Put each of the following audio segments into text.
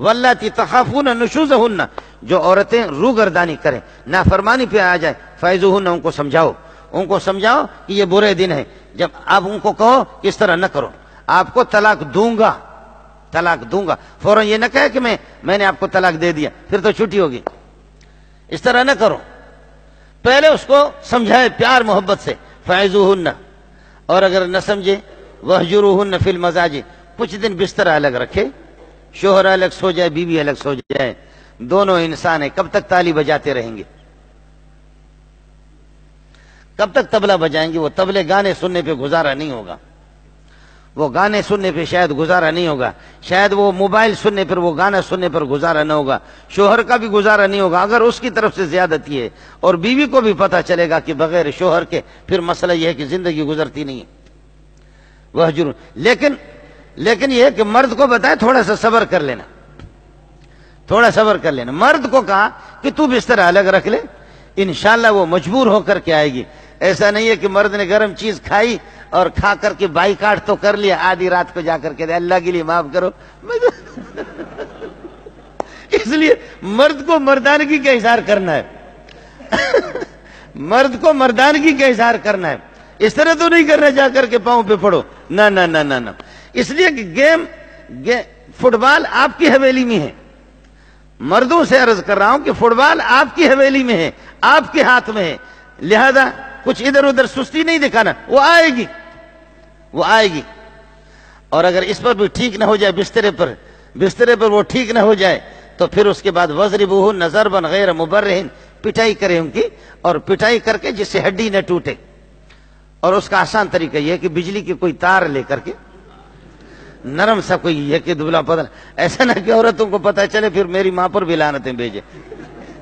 واللاتی تخافون نشوزہن، جو عورتیں روگردانی کریں، نافرمانی پہ آ جائے، فعظوہن، ان کو سمجھاؤ کہ یہ برے دن ہے. جب آپ ان کو کہو کہ اس طرح نہ کرو، آپ کو طلاق دوں گا، فوراً یہ نہ کہے کہ میں نے آپ کو طلاق دے دیا پھر تو چھٹی ہوگی. اس طرح نہ کرو، پہلے اس کو سمجھائے پیار محبت سے، فعظوہن. اور اگر نہ سمجھے، وہجروہن فی المضاجع، کچھ دن بستر الگ رکھے، شوہر الگ سو جائے، بیوی الگ سو جائے، دونوں انسان ہیں. کب تک تالی بجاتے رہیں گے؟ کب تک طبلہ بجائیں گے؟ وہ طبلے گانے سننے پہ گزارا نہیں ہوگا، وہ گانے سننے پہ شاید گزارا نہیں ہوگا، شاید وہ موبائل سننے پر، وہ گانا سننے پر گزارا نہ ہوگا، شوہر کا بھی گزارا نہیں ہوگا اگر اس کی طرف سے زیادتی ہے. اور بیوی کو بھی پتہ چلے گا کہ بغیر شوہر کے پھر مسئلہ یہ ہے کہ زندگی گزرتی نہیں ہے. وہجر، لیکن یہ ہے کہ مرد کو بتائے تھوڑا سا صبر کر لینا، مرد کو کہا کہ تو بستر الگ رکھ لے، انشاءاللہ وہ مجبور ہو کر کے آئے گی. ایسا نہیں ہے کہ مرد نے گرم چیز کھائی اور کھا کر کے بائیکاٹ تو کر لیا، آدھی رات کو جا کر کے اللہ کے لیے معاف کرو. اس لیے مرد کو مردانگی کا اظہار کرنا ہے، مرد کو مردانگی کا اظہار کرنا ہے. اس طرح تو نہیں کرنا جا کر کے پاؤں پہ پڑو، نہ. اس لیے کہ فٹ بال آپ کی حویلی میں ہے. مردوں سے عرض کر رہا ہوں کہ فٹ بال آپ کی حویلی میں ہے، آپ کے ہاتھ میں ہے، لہذا کچھ ادھر ادھر سستی نہیں دکھانا. وہ آئے گی. اور اگر اس پر بھی ٹھیک نہ ہو جائے، بسترے پر وہ ٹھیک نہ ہو جائے، تو پھر اس کے بعد وَضْرِبُوهُنَّ ضَرْبًا غَيْرَ مُبَرِّحٍ، پٹائی کرے ان کی، اور پٹائی کر کے جس سے ہڈی نہ ٹوٹے. اور اس کا آسان طریقہ یہ ہے کہ بجلی کی کوئی تار لے کر کے، نرم سا کوئی یہ کہ دبلا پتلا، ایسا نہ کہ عورتوں کو پتہ چلے پھر میری ماں پر بھی لعنتیں بھیجے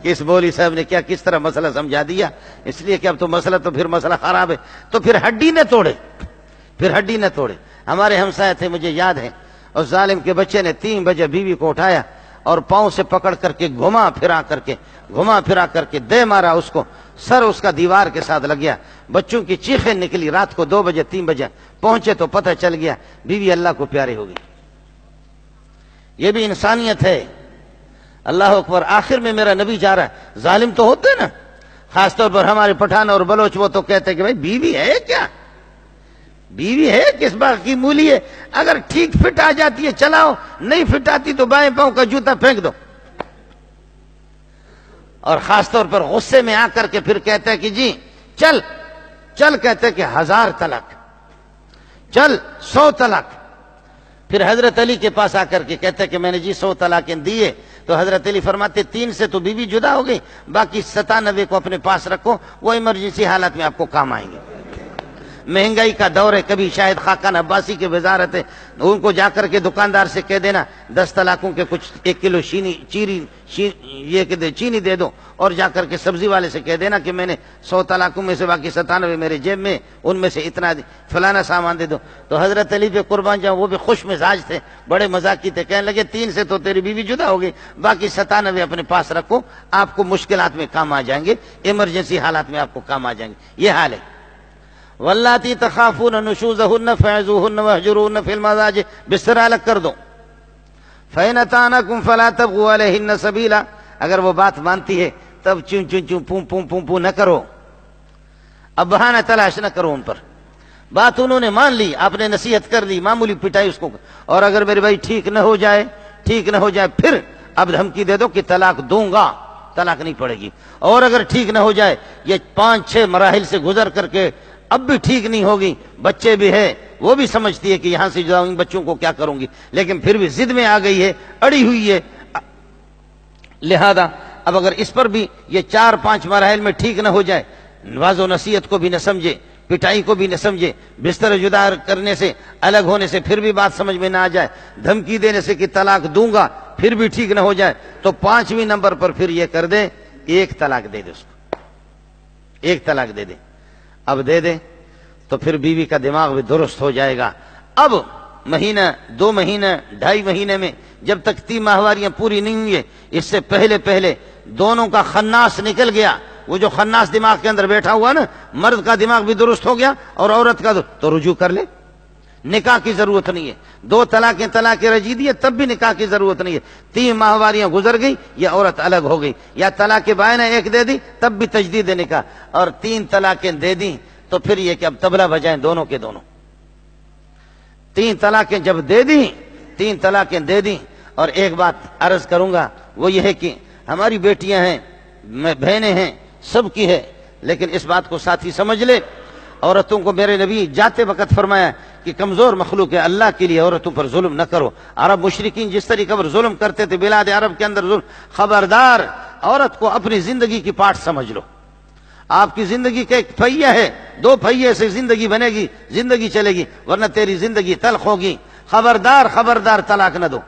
کہ اس بولی صاحب نے کس طرح مسئلہ سمجھا دیا. اس لیے کہ اب تو مسئلہ خراب ہے، تو پھر ہڈی نہ توڑے. ہمارے ہمسائے تھے، مجھے یاد ہے، اور ظالم کے بچے نے 3 بجے بیوی کو اٹھایا اور پاؤں سے پکڑ کر کے گھما پھرا کر کے دے مارا اس کو، سر اس کا دیوار کے ساتھ لگ گیا. بچوں کی چیخیں نکلی. رات کو 2 بجے 3 بجے پہنچے تو پتہ چل گیا بیوی اللہ کو پیاری ہو گئی. یہ بھی انسانیت ہے. اللہ اکبر. آخر میں میرا نبی جا رہا ہے. ظالم تو ہوتے نا، خاص طور پر ہمارے پٹھان اور بلوچ، وہ تو کہتے ہیں کہ بھائی بیوی ہے کیا، بیوی ہے کس باغ کی مولی ہے، اگر ٹھیک فٹ آ جاتی ہے چلاؤ، نہیں فٹ آتی تو بائیں پاؤں کا جوتا پھینک دو. اور خاص طور پر غصے میں آ کر کے پھر کہتے ہیں کہ جی چل کہتے ہیں کہ 1000 طلاق، چل 100 طلاق. پھر حضرت علی کے پاس آ کر کے کہتے ہیں کہ میں نے جی 100 طلاقیں دیے. تو حضرت علی فرماتے 3 سے تو بیوی جدا ہو گئی، باقی 97 کو اپنے پاس رکھو، وہ ایمرجنسی حالات میں آپ کو کام آئیں گے. مہنگائی کا دور ہے، کبھی شاید خاقان عباسی کی وزارت ہے، ان کو جا کر کے دکاندار سے کہہ دینا 10 طلاقوں کے کچھ 1 کلو چینی دے دو، اور جا کر کے سبزی والے سے کہہ دینا کہ میں نے 100 طلاقوں میں سے باقی 97 میرے جیب میں، ان میں سے اتنا فلانا سامان دے دو. تو حضرت علی پہ قربان جاؤں، وہ بھی خوش مزاج تھے، بڑے مذاقی تھے، کہنے لگے 3 سے تو تیری بیوی جدا ہو گئی، باقی 97 اپنے پاس رکھو، آپ کو مشکلات میں کام آ جائیں گے، ایمرجنسی حالات میں آپ کو کام آ جائیں گے. یہ حال ہے. واللاتی تخافون نشوزہن فعظوہن واہجروہن فی المضاجع، بستر الگ کر دو. فإن أطعنكم فلا تبغوا علیہن سبیلا، اگر وہ بات مانتی ہے تب چون پوں نہ کرو، اب بہانہ تلاش نہ کرو ان پر. بات انہوں نے مان لی، آپ نے نصیحت کر لی، معمولی پٹائی اس کو، اور اگر میرے بھائی ٹھیک نہ ہو جائے پھر اب دھمکی دے دو کہ طلاق دوں گا، طلاق نہیں پڑے گی. اور اگر ٹھیک نہ ہو جائے، یہ 5-6 مراحل سے گزر کر کے اب بھی ٹھیک نہیں ہوگی، بچے بھی ہے، وہ بھی سمجھتی ہے کہ یہاں سے جاؤں، بچوں کو کیا کروں گی، لیکن پھر بھی ضد میں آ گئی ہے، اڑی ہوئی ہے. لہذا اب اگر اس پر بھی یہ 4-5 مراحل میں ٹھیک نہ ہو جائے، نواز و نصیحت کو بھی نہ سمجھے، پٹائی کو بھی نہ سمجھے، بستر جدا کرنے سے، الگ ہونے سے پھر بھی بات سمجھ میں نہ آ جائے، دھمکی دینے سے کہ طلاق دوں گا پھر بھی ٹھیک نہ ہو جائے، تو 5ویں نمبر پر پھر یہ کر دے، 1 طلاق دے دے اس کو، 1 طلاق دے دے. اب دے دے تو پھر بیوی کا دماغ بھی درست ہو جائے گا. اب مہینہ 2 مہینہ 2.5 مہینے میں جب تک 3 ماہواریاں پوری نہیں ہوئی، اس سے پہلے دونوں کا خناس نکل گیا. وہ جو خناس دماغ کے اندر بیٹھا ہوا نا، مرد کا دماغ بھی درست ہو گیا اور عورت کا، تو رجوع کر لے، نکاح کی ضرورت نہیں ہے. 2 طلاقیں طلاق رجعی دی تب بھی نکاح کی ضرورت نہیں ہے. 3 ماہواریاں گزر گئی یہ عورت الگ ہو گئی, یا طلاق بائنہ 1 دے دی تب بھی تجدید نکاح, اور 3 طلاقیں دے دی تو پھر یہ کہ اب طبلہ بجائیں دونوں کے دونوں. 3 طلاقیں جب دے دی, 3 طلاقیں دے دی. اور ایک بات عرض کروں گا وہ یہ ہے کہ ہماری بیٹیاں ہیں, بہنیں ہیں, سب کی ہے, لیکن اس بات کو ساتھی سمجھ لے, عورتوں کو میرے نبی جاتے وقت فرمایا کہ کمزور مخلوق ہے, اللہ کے لیے عورتوں پر ظلم نہ کرو. عرب مشرکین جس طریقے پر ظلم کرتے تھے بلاد عرب کے اندر ظلم, خبردار عورت کو اپنی زندگی کی پارٹ سمجھ لو. آپ کی زندگی کا ایک پہیہ ہے, 2 پہیے سے زندگی بنے گی, زندگی چلے گی, ورنہ تیری زندگی تلخ ہوگی. خبردار خبردار طلاق نہ دو.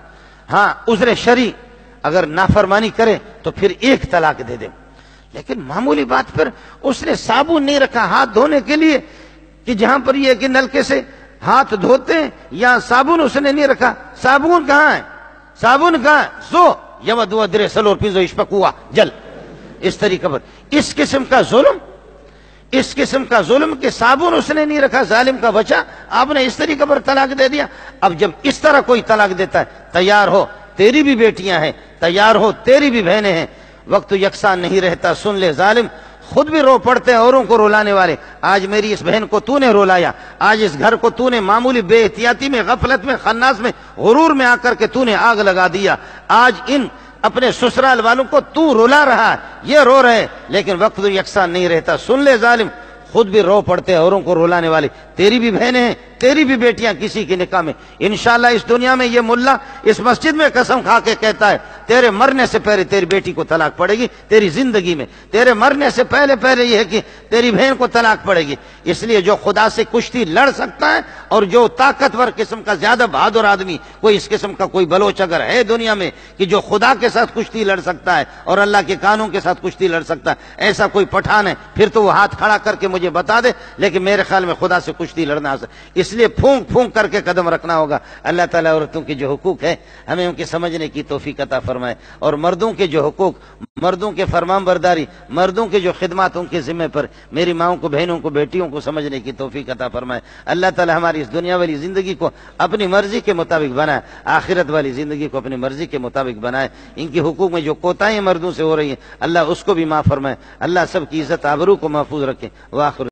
ہاں عذر شرعی اگر نافرمانی کرے تو پھر 1 طلاق دے دے, لیکن معمولی بات پر اس نے صابن نہیں رکھا ہاتھ دھونے کے لیے کہ جہاں پر یہ کہ نلکے سے ہاتھ دھوتے ہیں, یا صابن اس نے نہیں رکھا. صابن کہاں ہے, صابن کہاں ہے, سو یودو درے سلور پیزو اشپکوا جل. اس طریقے پر اس قسم کا ظلم, اس قسم کا ظلم کہ صابن اس نے نہیں رکھا, ظالم کا بچہ, آپ نے اس طریقے پر طلاق دے دیا. اب جب اس طرح کوئی طلاق دیتا ہے, تیار ہو تیری بھی بیٹیاں ہیں, تیار ہو تیری بھی بہنیں ہیں. وقت یکساں نہیں رہتا, سن لے ظالم, خود بھی رو پڑتے ہیں اوروں کو رلانے والے. آج میری اس بہن کو تو نے رلایا, آج اس گھر کو تو نے معمولی بے احتیاطی میں, غفلت میں, خناس میں, غرور میں آ کر کے تو نے آگ لگا دیا. آج ان اپنے سسرال والوں کو تو رلا رہا ہے, یہ رو رہے, لیکن وقت یکساں نہیں رہتا. سن لے ظالم, خود بھی رو پڑتے ہیں اوروں کو رلانے والے. تیری بھی بہنیں ہیں, تیری بھی بیٹیاں کسی کے نکاح میں. انشاءاللہ اس دنیا میں یہ ملا اس مسجد میں قسم کھا کے کہتا ہے تیرے مرنے سے پہلے تیری بیٹی کو طلاق پڑے گی. تیری زندگی میں تیرے مرنے سے پہلے یہ ہے کہ تیری بہن کو طلاق پڑے گی. اس لیے جو خدا سے کشتی لڑ سکتا ہے, اور جو طاقتور قسم کا زیادہ بہادر آدمی, کوئی اس قسم کا کوئی بلوچ اگر ہے دنیا میں کہ جو خدا کے ساتھ کشتی لڑ سکتا ہے اور اللہ کے قانون کے ساتھ کشتی لڑ سکتا ہے, ایسا کوئی پٹھان ہے, پھر تو وہ ہاتھ کھڑا کر کے مجھے بتا دے. لیکن میرے خیال میں خدا سے کشتی لڑنا, اس لیے پھونک پھونک کر کے قدم رکھنا ہوگا. اللہ تعالیٰ عورتوں کے جو حقوق ہے ہمیں ان کے سمجھنے کی توفیق عطا فرمائے, اور مردوں کے جو حقوق, مردوں کے فرمان برداری, مردوں کے جو خدمات ان کے ذمہ پر میری ماؤں کو, بہنوں کو, بیٹیوں کو سمجھنے کی توفیق عطا فرمائے. اللہ تعالیٰ ہماری اس دنیا والی زندگی کو اپنی مرضی کے مطابق بنائے, آخرت والی زندگی کو اپنی مرضی کے مطابق بنائے. ان کے حقوق میں جو کوتاہیاں مردوں سے ہو رہی ہیں اللہ اس کو بھی معاف فرمائے. اللہ سب کی عزت آبرو کو محفوظ رکھے. وآخر